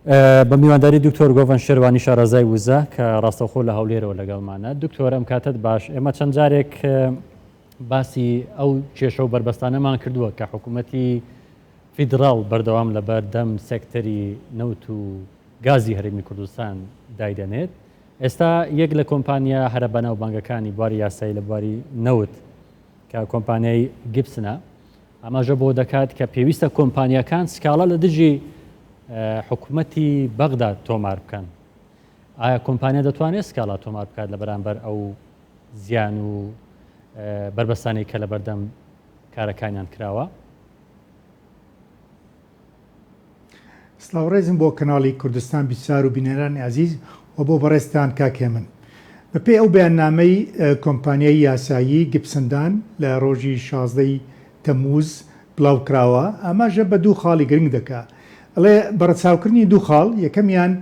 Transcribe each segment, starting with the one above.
بە میوانداری دکتۆر گۆڤەن شێروانی شارەزای وزە کە ڕاستەوخۆ لە هەولێرەوە لەگەڵمانە. دکتۆر ئەم کاتت باش، ئێمە چەند جارێک باسی ئەو کێشە و بربەستانەمان کردووە کە حکوومەتی فیدراڵ بەردەوام لە بەردەم سێکتەری نەوت و گازی هەرێمی کوردستان دایدەنێت. ئێستا یەک لە کۆمپانیا هەرە بەناو بانگەکانی بواری یاسایی لە بواری نەوت کە کۆمپانیای گیبسنە، ئەماژە بۆ دەکات کە پێویستە کۆمپانیەکان سکاڵە لە دژی حکوومەتی بەغدا تۆمار بکەن. ئایا کۆمپانیا دەتوانێت سکاڵا تۆمار بکات لە بەرامبەر ئەو زیان و بربەستانی کە لە بەردەم کارەکانیان کراوە؟ سلااوڕێزم بۆ کەناڵی کوردستان بیسار و بینەرانی عزیز و بۆ بەڕێستان کاکێ من. بەپێی ئەو بەیاننامەی کۆمپانیای یاسایی گیبسندان لە ڕۆژی 16 تەمووز بڵاو کراوە، ئاماژە بە دوو خاڵی گرنگ دەکات. ئەڵێ بەڕەچاوکردنی دوو خاڵ، یەکەمیان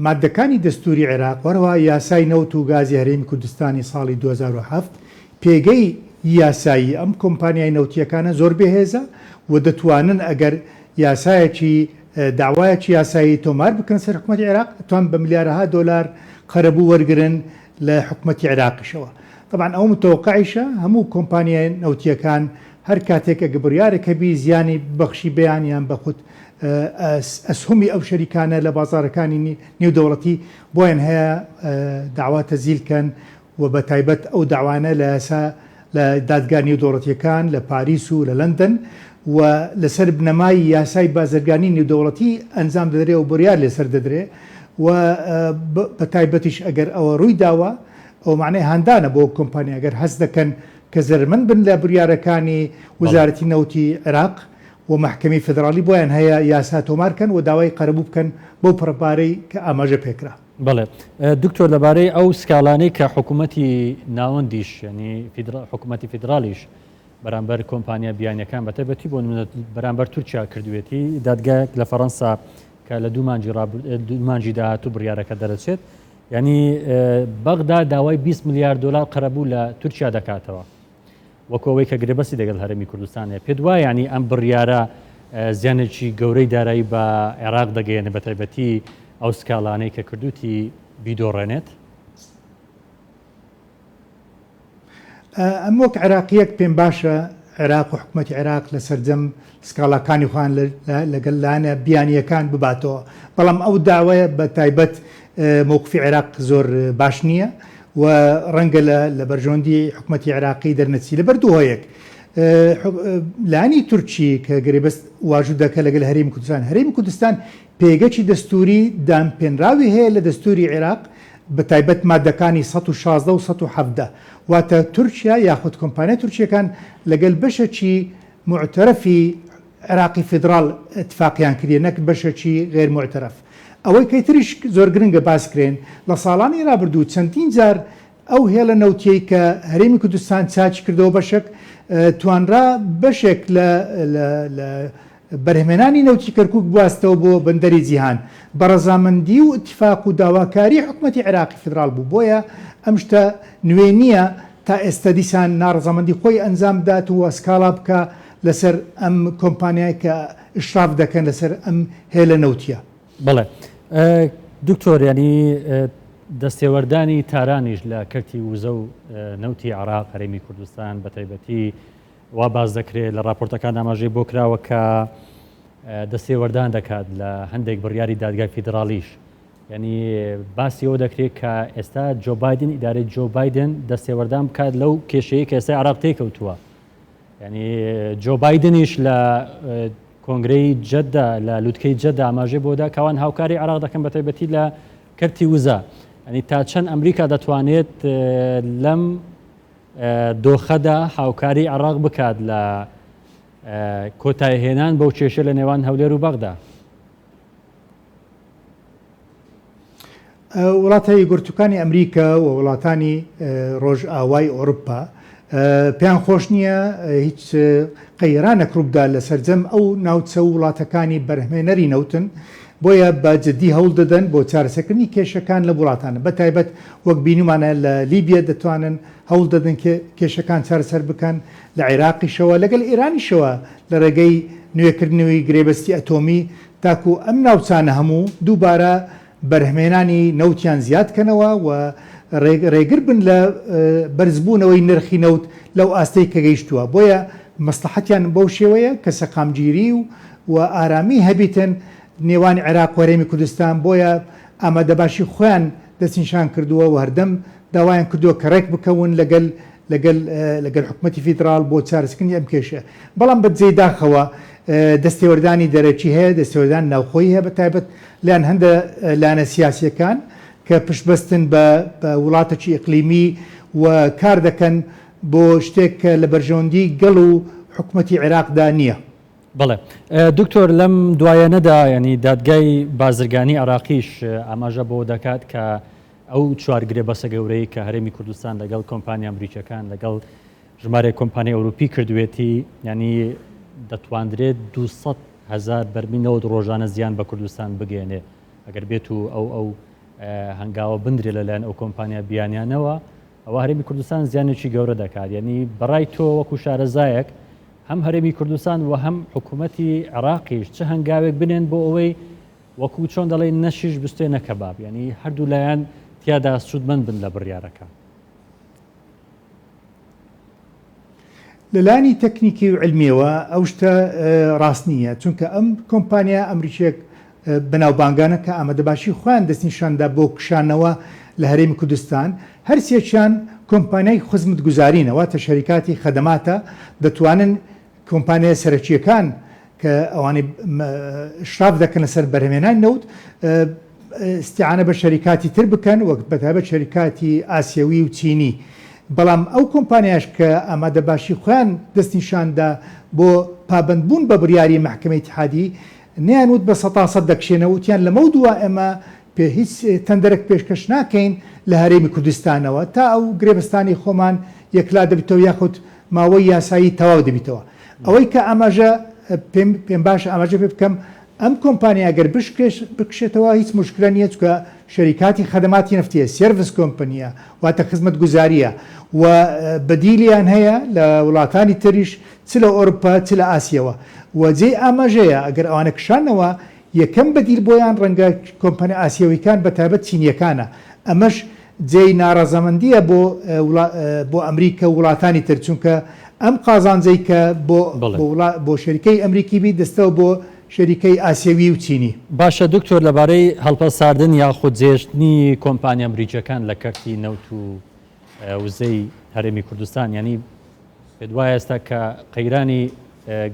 مادەکانی دەستوری عێراق وەرەوە یاسای نەوت و گازی هەرێمی کوردستانی ساڵی 2007 پێگەی یاسایی ئەم کۆمپانیای نەوتیەکانە زۆر بەهێزە و دەتوانن ئەگەر یاسایەکی داوایەکی یاسایی تۆمار بکەن سەر حکوومەتی عێراق، دەتوان بە ملیارەها دۆلار قەرەبوو وەرگرن لە حکوومەتی عێراقیشەوە. طبعا ئەو متەوەقعیشە هەموو کۆمپانیای نەوتیەکان هەر کاتێک ئەگە بڕیارێکە بی زیانی بەخشی بەیانیان بەخود ئەسهمی ئەو شەریکانە لە بازارەکانی نێودەوڵەتی بۆیان هەیە داوا تەزیلکەن و بە تایبەت ئەو داوانە لە دادگا نێودەوڵەتیەکان لە پاریس و لە لەندەن و لەسەر بنەمای یاسای بازرگانی نێودەوڵەتی ئەنجام دەدرێ و بڕیار لێسەر دەدرێ و بە تایبەتیش ئەگەر ئەوە ڕووی داوە ئەو معنای هاندانە بۆ کۆمپانیا ئەگەر هەست دەکەن کە زەرمەند بن لە بڕیارەکانی وزارەتی نەوتی عێراق و محکەمی فدرالی بۆیان هەیە یاسا تۆمارکەن و داوای قەرەبوو بکەن بۆ پڕپارەی کە ئاماژە پێکرا. بڵێ دکتۆر، لەبارەی ئەو سکاڵانەی کە حکوومەتی ناوەندیش ینی حکوومەتی فیدرالیش بەرامبەر کۆمپانیا بیانیەکان بەتایبەتی بۆ بەرامبەر تورکیا کردوێتی، دادگایەک لە فەڕەنسا کە لە دوو مانجی داهاتوو بڕیارەکە دەرەچێت، ینی بەغدا داوای 20 میلیارد دلار قەرەبوو لە تورکیا دەکاتەوە وەکەوەی کە گرێبەستی دەگەڵ هەرێمی کوردستانە. پێ دوای ینی ئەم بڕیارە زیانێکی گەورەی دارایی بە عێراق دەگەیەنێ بە تایبەتی ئەو سکاڵانەی کە کردوتی بیدۆڕێنێت؟ ئەم وەک عێراقیەک پێم باشە عێراق و حکوومەتی عێراق لە سەرجەم سکاڵەکانی خوان لەگەڵ لاەنە بیانیەکان بباتەوە، بەڵام ئەو داوایە بە تایبەت مووقفی عێراق زۆر باش نییە و ڕەنگە لە بەرژۆندی حکوومەتی عێراقی دەرنەچی لەبەر دووهۆیەک. لانی تورکی کە گرێبەست واژوو دەکە لەگەڵ هەرێمی کوردستان، هەرێمی کوردستان پێگەکی دەستوری دامپێنراوی هەیە لە دەستوری عێراق بە تایبەت مادەکانی 116 و 117 واتە تورکیا یاخود کۆمپانیا تورکیەکان لەگەڵ بەشێکی معتەرەفی عێراقی فیدراڵ اتفاقیان کردی، نەک بەشێکی غێر معتەرەف. ئەوەی کەیتریش زۆر گرنگە باسکرێن لە ساڵانی رابردوو چەندین جار ئەو هێڵە نەوتیەی کە هەرێمی کوردستان چاچ کردەوە بەشێک توانرا بەشێک لە بەرهمێنانی نەوتی کەرکووک بواستەوە بۆ بەندەری جیهان بە ڕەزامەندی و اتفاق و داواکاری حکوومەتی عێراقی فیدراڵ بوو. بۆیە ئەم شتە نوێ نییە تا ئێستا دیسان ناڕەزامەندی خۆی ئەنجام بدات و ئەسکاڵا بکە لەسەر ئەم کۆمپانیای کە ئشراف دەکەن لەسەر ئەم هێلە نەوتیە. بڵێ دکتۆر، ینی دەستێوەردانی تارانیش لە کەرتی وزە و نەوتی عێراق هەرێمی کوردستان بە تایبەتی وا باز دەکرێت لە راپۆرتەکان ئاماژەی بۆ کراوە کە دەستێوەردان دەکات لە هەندێک بڕیاری دادگای فیدرالیش. ینی باسی ئەوە دەکرێت کە ئێستا جۆ بایدن ئیدارەی جۆ بایدن دەستێوەردان بکات لەو کێشەیە کە ئێستا عێراق تێکەوتووە. ینی جۆ بایدنیش لە کۆنگرەی جەددا لە لووتکەی جەددا ئاماژەی بۆدا کەوان هاوکاری عێراق دەکەن بە تایبەتی لە کەرتی وزە. ینی تا چەند ئەمریکا دەتوانێت لەم دۆخەدا هاوکاری عێراق بکات لە کۆتایهێنان بەو کێشە لە نێوان هەولێر و بەغدا؟ وڵاتە یەکگرتووەکانی ئەمریکا و وڵاتانی ڕۆژ ئاوای ئۆروپا پێیان خۆش نییە هیچ قەیرانێک ڕووبدا لە سەرجەم ئەو ناوچە و وڵاتەکانی بەرهمێنەری نەوتن، بۆیە بە جددی هەوڵ دەدەن بۆ چارەسەرکردنی کێشەکان لە وڵاتانە. بە تایبەت وەک بینیمانە لە لیبیا دەتوانن هەوڵ دەدەن کێشەکان چارەسەر بکەن، لە عێراقیشەوە لەگەڵ ئێرانیشەوە لە ڕێگەی نوێکردنەوەی گرێبەستی ئەتۆمی تاکو ئەم ناوچانە هەموو دووبارە بەرهمێنانی نەوتیان زیادکەنەوە و ڕێگر بن لە بەرزبوونەوەی نرخی نەوت لەو ئاستەی کە گەیشتووە. بۆیە مەسلحەتیان بەو شێوەیە کە سەقامگیری و ئارامی هەبیتن نێوانی عێراق و هەرێمی کوردستان. بۆیە ئامادەباشی خۆیان دەستنیشان کردووە و هەردەم داوایان کردووە کە ڕێک بکەون لەگەل حکوومەتی فیدرال بۆ چارەسەکردنی ئەم کێشە. بەڵام بەجێ داخەوە دەستێوەردانی دەرەکی هەیە، دەستێوەردان ناوخۆی هەیە، بەتایبەت لیان هەندە لانە سیاسیەکان کە پشتبەستن بە وڵاتێکی ئیقلیمی و کار دەکەن بۆ شتێک لە بەرژەوەندی گەڵ و حکوومەتی عێراقدا نییە. بەڵێ دکتۆر لەم دوایەنەدا ینی دادگای بازرگانی عراقیش ئاماژە بۆ دەکات کە ئەو چوارگرێ بەسە گەورەی کە هەرێمی کوردستان لەگەڵ کۆمپانیا ئەمریکیەکان لەگەڵ ژمارە کۆمپانیای ئەوروپی کردوێتی، ینی دەتواندرێت 200,000 بەرمیل نەوت ڕۆژانە زیان بە کوردستان بگەێنێ ئەگەر بێت و ئەو هەنگاوە بندرێ لەلایەن ئەو کۆمپانیا بیانیانەوە. ئەوە هەرێمی کوردستان زیانێکی گەورە دەکات. یعنی بەڕای تۆ وەکو شارەزایەک هەم هەرێمی کوردستان و هەم حکوومەتی عێراقیش چه هەنگاوێک بنێن بۆ ئەوەی وەکو چۆن دەڵێن نەشیش بستێنە کەباب، ینی هەردوو لایەن تیادا سوودمەند بن لە بڕیارەکە. لەلانی تەکنیکی و علمیەوە ئەو شتە ڕاست نییە، چونکە ئەم کۆمپانیا ئەمریکیەک بەناوبانگانە کە ئامادەباشی خۆیان دەستنیشاندا بۆ کشانەوە لە هەرێمی کوردستان، هەرسێکیان کۆمپانیای خزمەت گوزارینەوە تە شەریکاتی خەدەماتە دەتوانن کۆمپانیای سەرەکیەکان کە ئەوانەی شراف دەکەن لەسەر بەرهەمێنانی نەوت استیعانە بە شەریکاتی تر بکەن وەک بەتایبەت شەریکاتی ئاسیەوی و چینی. بەڵام ئەو کۆمپانیاش کە ئامادەباشی خۆیان دەستنیشاندا بۆ پابندبوون بە بڕیاری مەحکەمەی اتحادی نیانوت بە 100% دەکشێنەوە، وتیان لەمە دووە ئێمە پێ هیچ تەندەرێک پێشکەش ناکەین لە هەرێمی کوردستانەوە تا ئەو گرێبستانی خۆمان یەکلا دەبیتەوە یاخود ماوەی یاسایی تەواو دەبیتەوە. ئەوەی کە ئاماژە پێم باشە ئاماژە پێ بکەم ئەم کۆمپانیا ئەگەر بکشێتەوە هیچ مشکلە نییە، چکە شەریکاتی خەدەماتی نفتیە سێرڤس کۆمپانیا واتە خزمەت گوزاریە و بەدیلیان هەیە لە وڵاتانی تریش چ لە ئەوروپا چ لە ئاسیەوە و جێ ئاماژەیە ئەگەر ئەوانە کشانەوە یەکەم بەدیل بۆیان ڕەنگە کۆمپانیا ئاسیەویەکان بەتایبەت چینیەکانە. ئەمەش جێی ناڕەزەمەندیە بۆ ئەمریکا و وڵاتانی تر، چونکە ئەم قازانجەی کە بۆ شەریکەی ئەمریکی بی دەستەوە بۆ شەریکەی ئاسیەوی و چینی. باشە دکتۆر لەبارەی هەڵپەساردن یاخود جێشتنی کۆمپانیا ئەمریکیەکان لە کەرتی نەوت و وزەی هەرێمی کوردستان، ینی پێ وایە ئێستا کە قەیرانی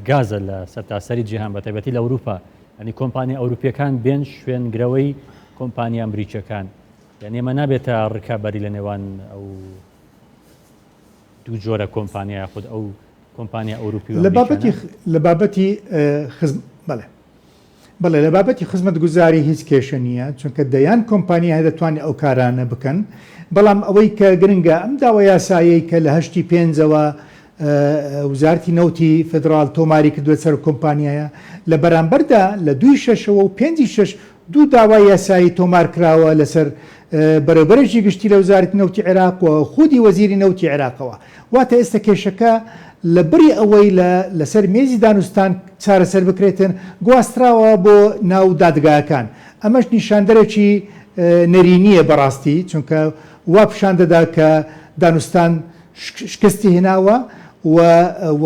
گازە لە سەرتاسەری جیهان بەتایبەتی لە ئەوروپا، ینی کۆمپانیا ئەوروپیەکان بێن شوێنگرەوەی کۆمپانیا ئەمریکیەکان، یعنی ئێمە نابێتە ڕکابەری لە نێوان ئەو دوو جۆرە کۆمپانیا یاخود ئەو کۆمپانیا ئەوروپی لە بابەتی خزمەت گوزاری هیچ کێشە نییە، چونکە دەیان کۆمپانیا دەتوانێت ئەو کارانە بکەن. بەڵام ئەوەی کە گرنگە ئەم داوە یاسایی کە لە 8 پێنجەوە وزارتی نەوتی فدرال تۆماری کردووە سەر کۆمپانیایە لە بەرامبەردا لە 2/6 و 5/6 دوو داوای یاسایی تۆمار کراوە لەسەر بەرەبەرێکی گشتی لە وزارەتی نەوتی عێراق و خودی وەزیری نەوتی عێراقەوە. واتە ئێستا کێشەکە لە بڕی ئەوەی لەسەر مێزی دانوستان چارەسەر بکرێتن گواستراوە بۆ ناو دادگاکان. ئەمەش نیشاندەرێکی نەرینیە بەڕاستی، چونکە وا پیشان دەدا کە دانوستان شکستی هێناوە و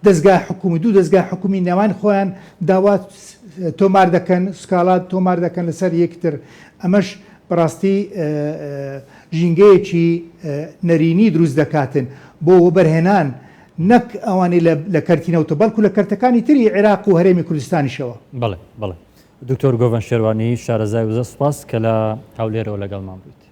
دەستگای حکومی دوو دەستگای حکومی نێوان خۆیان داوات تۆمار دەکەن، سکالات تۆمار دەکەن لەسەر یەکتر. ئەمەش بەڕاستی ژینگەیەکی نەرینی دروست دەکاتن بۆ بەرهێنان نەک ئەوانەی لە کەرتینەوتە بەڵکو لە کەرتەکانی تری عێراق و هەرێمی کوردستانیشەوە. بەڵێ دکتۆر گۆڤەن شێروانی شارەزای وزە سوپاس کە لە هەولێرەوە لەگەڵمان بوویت.